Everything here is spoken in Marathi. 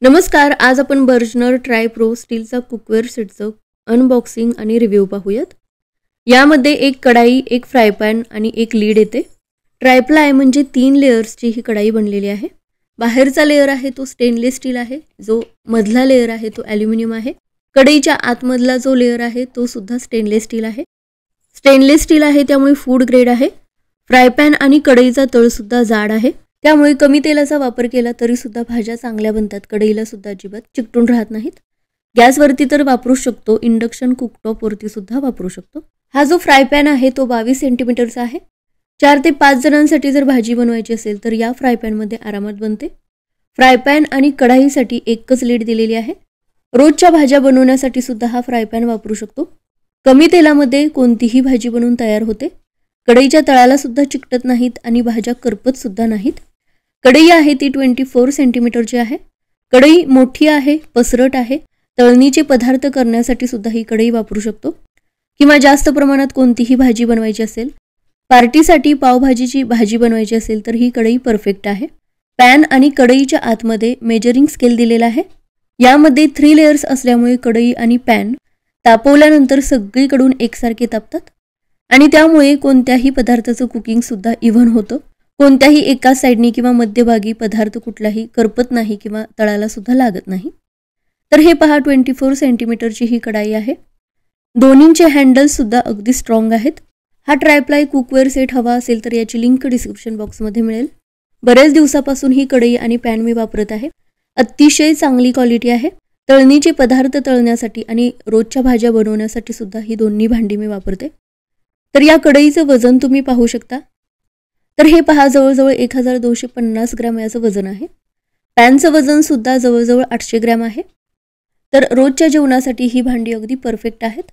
नमस्कार. आज आपण बर्जनर ट्राय प्रो स्टीलचा कुकवेअर सेटचं अनबॉक्सिंग आणि रिव्ह्यू पाहूयात. यामध्ये एक कढाई, एक फ्राय पॅन आणि एक लीड येते. ट्रायप्लाय म्हणजे 3 लेयर्सची ही कढाई बनलेली आहे. बाहेरचा लेयर आहे तो स्टेनलेस स्टील आहे, जो मधला लेयर आहे तो ॲल्युमिनियम आहे. कढईच्या आतमधला जो लेयर आहे तो सुद्धा स्टेनलेस स्टील आहे. स्टेनलेस स्टील आहे त्यामुळे फूड ग्रेड आहे. फ्राय पॅन आणि कढईचा तळ सुद्धा जाड आहे, त्यामुळे कमी तेलाचा वापर केला तरी सुद्धा भाज्या चांगल्या बनतात. कढईला सुद्धा अजिबात चिकटून राहत नाहीत. गॅसवरती तर वापरू शकतो, इंडक्शन कुकटॉपवरती सुद्धा वापरू शकतो. हा जो फ्राय पॅन आहे तो 22 सेंटीमीटरचा आहे. 4 ते 5 जणांसाठी जर भाजी बनवायची असेल तर या फ्राय पॅनमध्ये आरामात बनते. फ्राय पॅन आणि कढाईसाठी एकच लीड दिलेली आहे. रोजच्या भाज्या बनवण्यासाठी सुद्धा हा फ्राय पॅन वापरू शकतो. कमी तेलामध्ये कोणतीही भाजी बनवून तयार होते. कढईच्या तळाला सुद्धा चिकटत नाहीत आणि भाज्या करपत सुद्धा नाहीत. कढई आहे ती 24 सेंटीमीटरची आहे. कढई मोठी आहे, पसरट आहे. तळणीचे पदार्थ करण्यासाठी सुद्धा ही कढई वापरू शकतो, किंवा जास्त प्रमाणात कोणतीही भाजी बनवायची असेल, पार्टीसाठी पावभाजीची भाजी बनवायची असेल तर ही कढई परफेक्ट आहे. पॅन आणि कढईच्या आतमध्ये मेजरिंग स्केल दिलेला आहे. यामध्ये 3 लेयर्स असल्यामुळे कढई आणि पॅन तापवल्यानंतर सगळीकडून एकसारखे तापतात आणि त्यामुळे कोणत्याही पदार्थाचं कुकिंग सुद्धा इव्हन होतं. कोणत्याही एका साईडनी किंवा मध्यभागी पदार्थ कुठलाही करपत नाही किंवा तळाला सुद्धा लागत नाही. तर हे पहा, 24 सेंटीमीटरची ही कढाई आहे. दोन्हींचे हँडल्स सुद्धा अगदी स्ट्रॉंग आहेत. हा ट्रायप्लाय कुकवेअर सेट हवा असेल तर याची लिंक डिस्क्रिप्शन बॉक्समध्ये मिळेल. बरेच दिवसापासून ही कढई आणि पॅन मी वापरत आहे. अतिशय चांगली क्वालिटी आहे. तळणीचे पदार्थ तळण्यासाठी आणि रोजच्या भाज्या बनवण्यासाठी सुद्धा ही दोन्ही भांडी मी वापरते. तर या कढईचं वजन तुम्ही पाहू शकता. तर हे पहा, जवळजवळ 1250 ग्रॅम याचं वजन आहे. पॅनचं वजन सुद्धा जवळजवळ 800 ग्रॅम आहे. तर रोजच्या जेवणासाठी ही भांडी अगदी परफेक्ट आहेत.